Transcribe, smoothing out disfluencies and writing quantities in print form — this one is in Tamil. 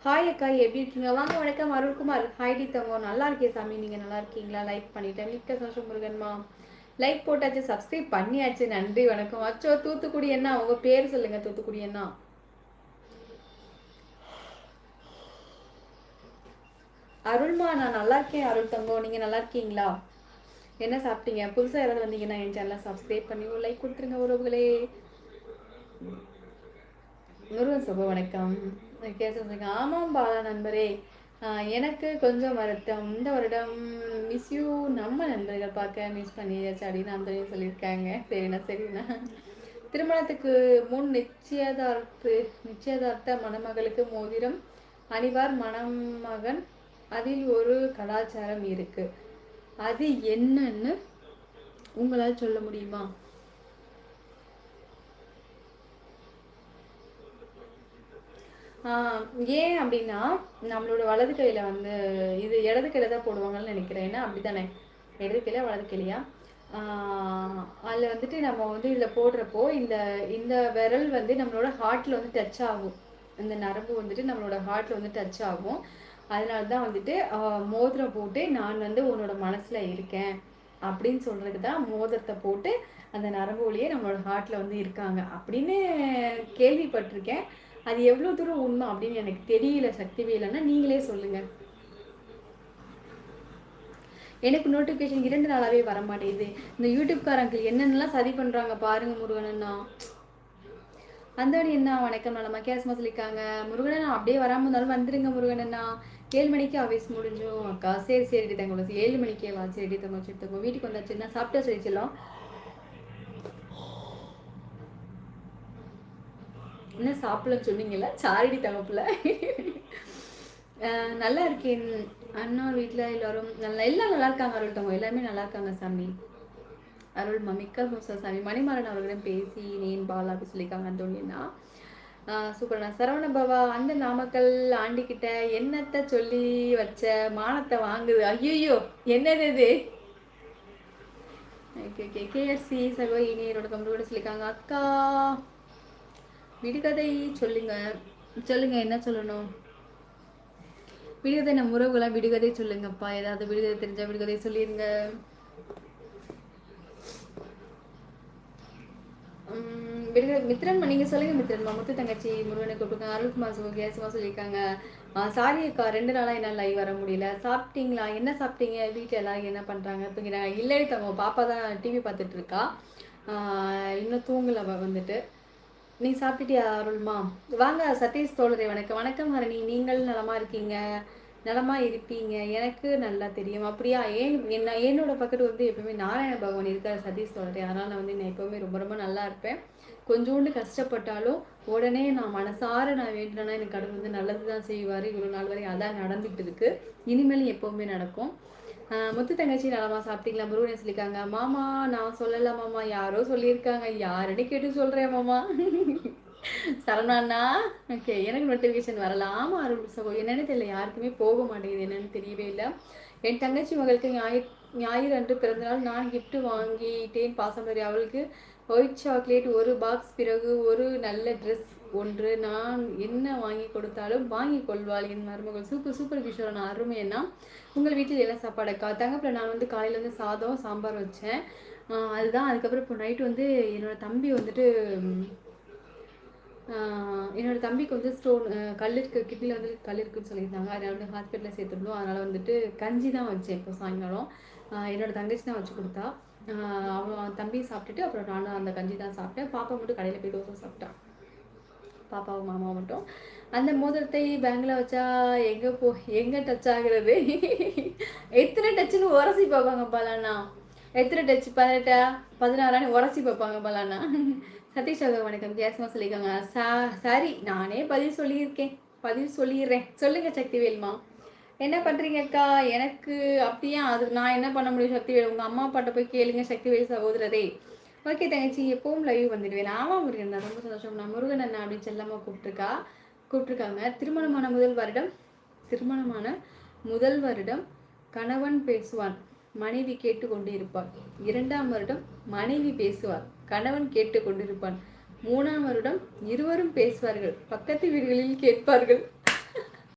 ஹாய் அக்கா, எப்படி இருக்கீங்க? வாங்க. வணக்கம் அருள்குமார். ஹாய்டி தங்கம், நல்லா இருக்கே சாமி. நீங்கள் நல்லா இருக்கீங்களா? லைக் பண்ணிட்டேன். மிக்க சந்தோஷம் முருகன்மா. லைக் போட்டாச்சு, சப்ஸ்கிரைப் பண்ணியாச்சு. நன்றி, வணக்கம். அச்சோ, தூத்துக்குடி என்ன? உங்கள் பேர் சொல்லுங்க. தூத்துக்குடி என்ன? அருள்மா, நான் நல்லா இருக்கேன். அருள் தங்கம், நீங்கள் நல்லா இருக்கீங்களா? என்ன சாப்பிட்டீங்க? புதுசாக யாராவது வந்தீங்கன்னா என் சேனலை சப்ஸ்கிரைப் பண்ணி ஒரு லைக் கொடுத்துருங்க உறவுகளே. முருகன் சுப வணக்கம். கேட்க ஆமாம் பாலா நண்பரே. எனக்கு கொஞ்சம் வருத்தம். இந்த வருடம் மிஸ் யூ. நம்ம நண்பர்கள் பார்க்க மிஸ் பண்ணியாச்சு அப்படின்னு அந்த சொல்லியிருக்காங்க. சரிண்ணா. திருமணத்துக்கு முன் நிச்சயதார்த்த மணமகளுக்கு மோதிரம் அணிவார் மணமகன். அதில் ஒரு கலாச்சாரம் இருக்கு. அது என்னன்னு உங்களால் சொல்ல முடியுமா? ஏன் அப்படின்னா, நம்மளோட வலது கையில் வந்து இது இடது கையில் தான் போடுவாங்கன்னு நினைக்கிறேன். ஏன்னா அப்படி தானே? இடது கையில வலது கையிலையா? அதில் வந்துட்டு நம்ம வந்து இதில் போடுறப்போ இந்த இந்த விரல் வந்து நம்மளோட ஹார்ட்டில் வந்து டச் ஆகும். இந்த நரம்பு வந்துட்டு நம்மளோட ஹார்ட்டில் வந்து டச் ஆகும். அதனால தான் வந்துட்டு மோதிரம் போட்டு நான் வந்து உன்னோட மனசில் இருக்கேன் அப்படின்னு சொல்கிறதுக்கு தான் மோதிரத்தை போட்டு அந்த நரம்பு வழியே நம்மளோட ஹார்ட்டில் வந்து இருக்காங்க அப்படின்னு கேள்விப்பட்டிருக்கேன். அது எவ்வளோ தூரம் உண்மை அப்படின்னு எனக்கு தெரியல. சக்திவேலன்னா நீங்களே சொல்லுங்கள். எனக்கு நோட்டிஃபிகேஷன் 2 நாளாகவே வர மாட்டேங்குது. இந்த யூடியூப்காரங்களுக்கு என்னென்னலாம் சதி பண்ணுறாங்க பாருங்கள் முருகனண்ணா. அந்தோடி என்ன வணக்கம், நலமா? கேஸ்மா சொல்லியிருக்காங்க. முருகனண்ணா அப்படியே வராமல் இருந்தாலும் வந்துடுங்க முருகனண்ணா. 7 மணிக்கு ஆஃபீஸ் முடிஞ்சோம் அக்கா. சரி தங்க. 7 மணிக்கே வா. சரி தங்க, வச்சுருக்கோம். வீட்டுக்கு வந்தாச்சுன்னா சாப்பிட்டா சொல்லிச்சலாம். என்ன சாப்பிடலன்னு சொன்னீங்களா? சாரிடி தங்கப்புல. நல்லா இருக்கேன் அண்ணா. வீட்டில் எல்லோரும் எல்லாம் நல்லா இருக்காங்க. அருள் தங்க எல்லாருமே நல்லா இருக்காங்க சாமி. அருள் மமிக்க சாமி. மணிமாறன் அவர்களிடம் பேசி நேன் பால் அப்படி சொல்லியிருக்காங்க. அந்தோனியன்னா சூப்பர்ண்ணா. சரவண பவா, அந்த நாமக்கல் ஆண்டிக்கிட்ட என்னத்தை சொல்லி வச்ச மானத்தை வாங்குது. ஐயோ, என்னது இது? ஓகே. கேஎஃப்சி சகோ இனியரோட கம்பெனியோட சொல்லியிருக்காங்க. அக்கா விடுகதை சொல்லுங்க. என்ன சொல்லணும்? விடுகதை நம்ம உறவுகளாம் விடுகதை சொல்லுங்கப்பா. ஏதாவது விடுகதை தெரிஞ்சா விடுகதை சொல்லிருங்க. மித்ரன் நீங்க சொல்லுங்க. மித்ரன்மா, முத்து தங்கச்சி முருகனை கூப்பிட்டுருக்காங்க. அருள்குமார் கேசமா சொல்லியிருக்காங்க. சாரி அக்கா, 2 நாளாக என்னால் லைவ் வர முடியல. சாப்பிட்டீங்களா? என்ன சாப்பிட்டீங்க? வீட்டில் எல்லாரும் என்ன பண்ணுறாங்க? தூங்கிறாங்க? இல்லடி தங்க, பாப்பா தான் டிவி பார்த்துட்டு இருக்கா. இன்னும் தூங்கலை வந்துட்டு. நீ சாப்பிட்டுட்டியா அருள்மா? வாங்க சதீஷ் தோழரே. வணக்கம் ஹரணி. நீங்கள் நலமா இருக்கீங்க? நலமா இருப்பீங்க எனக்கு நல்லா தெரியும். அப்படியா? என்னோட பக்கத்து வந்து எப்பவுமே நாராயண பகவான் இருக்கார் சதீஷ் தோழரே. அதனால நான் வந்து எப்பவுமே ரொம்ப நல்லா இருப்பேன். கொஞ்சோண்டு கஷ்டப்பட்டாலும் உடனே நான் மனசார நான் வேண்டுனா எனக்கு கடவுள் வந்து நல்லது தான் செய்வார். இவ்வளோ நாள் வரை அதான் நடந்துட்டு இருக்கு. இனிமேலும் எப்பவுமே நடக்கும். முத்து தங்கச்சி நலமா? சாப்பிட்டீங்களா? முருகனை சொல்லியிருக்காங்க. மாமா நான் சொல்லல மாமா, யாரோ சொல்லியிருக்காங்க. யாருன்னு கேட்டு சொல்றேன் மாமா. சரணாண்ணா. ஓகே, எனக்கு நோட்டிஃபிகேஷன் வரலாம். என்னன்னு தெரியல, யாருக்குமே போக மாட்டேங்குது. என்னன்னு தெரியவே இல்லை. என் தங்கச்சி மகளுக்கு ஞாயிறு அன்று பிறந்தநாள். நான் கிஃப்ட் வாங்கிட்டேன் பாசமரி. அவளுக்கு ஒயிட் சாக்லேட் 1 பாக்ஸ், பிறகு ஒரு நல்ல ட்ரெஸ் ஒன்று. நான் என்ன வாங்கி கொடுத்தாலும் வாங்கி கொள்வாள் என் மருமகள். சூப்பர் கிஷோரன், அருமையண்ணா. உங்கள் வீட்டில் என்ன சாப்பாடுக்கா? தங்கப்பில் நான் வந்து காலையில் வந்து சாதம் சாம்பார் வச்சேன். அதுதான். அதுக்கப்புறம் இப்போ நைட்டு வந்து என்னோடய தம்பி வந்துட்டு என்னோடய தம்பிக்கு வந்து ஸ்டோன் கல் இருக்குது, கிட்னியில் வந்து கல் இருக்குதுன்னு சொல்லியிருந்தாங்க. அதனால் வந்து ஹாஸ்பிட்டலில் சேர்த்துருந்தோம். அதனால் வந்துட்டு கஞ்சி தான் வச்சேன் இப்போ சாயங்காலம். என்னோடய தங்கச்சி தான் வச்சு கொடுத்தா. அவன் தம்பி சாப்பிட்டுட்டு அப்புறம் நானும் அந்த கஞ்சி தான் சாப்பிட்டேன். பாப்பா மட்டும் கடையில் போய் தோசை சாப்பிட்டான். பாப்பாவும் மாமாவும் மட்டும். அந்த மோதிரத்தை பேங்கில் வச்சா எங்கே டச் ஆகுறது? எத்தனை டச்சுன்னு உரசி பார்ப்பாங்க பாலாண்ணா. எத்தனை டச்? 18 16 உரசி பார்ப்பாங்க பாலாண்ணா. சதீஷ் வணக்கம். கேசமா சொல்லியிருக்காங்க. சரி, நானே பதில் சொல்லிடுறேன். சொல்லுங்க சக்திவேல்மா, என்ன பண்றீங்க அக்கா? எனக்கு அப்படியே அது நான் என்ன பண்ண முடியும் சக்திவேல்? உங்க அம்மா அப்பாட்ட போய் கேளுங்க சக்திவேல் சகோதரரே. ஓகே தங்கச்சி, எப்பவும் லைவ் வந்துடுவேன். ஆமா முருகன், ரொம்ப சந்தோஷம். நான் முருகன் அண்ணா அப்படின்னு செல்லம்மா கூப்பிட்டுருக்காங்க. திருமணமான முதல் வருடம் கணவன் பேசுவான், மனைவி கேட்டு கொண்டு இருப்பாள். 2ஆம் வருடம் மனைவி பேசுவார், கணவன் கேட்டு கொண்டிருப்பான். 3ஆம் வருடம் இருவரும் பேசுவார்கள், பக்கத்து வீடுகளில் கேட்பார்கள்.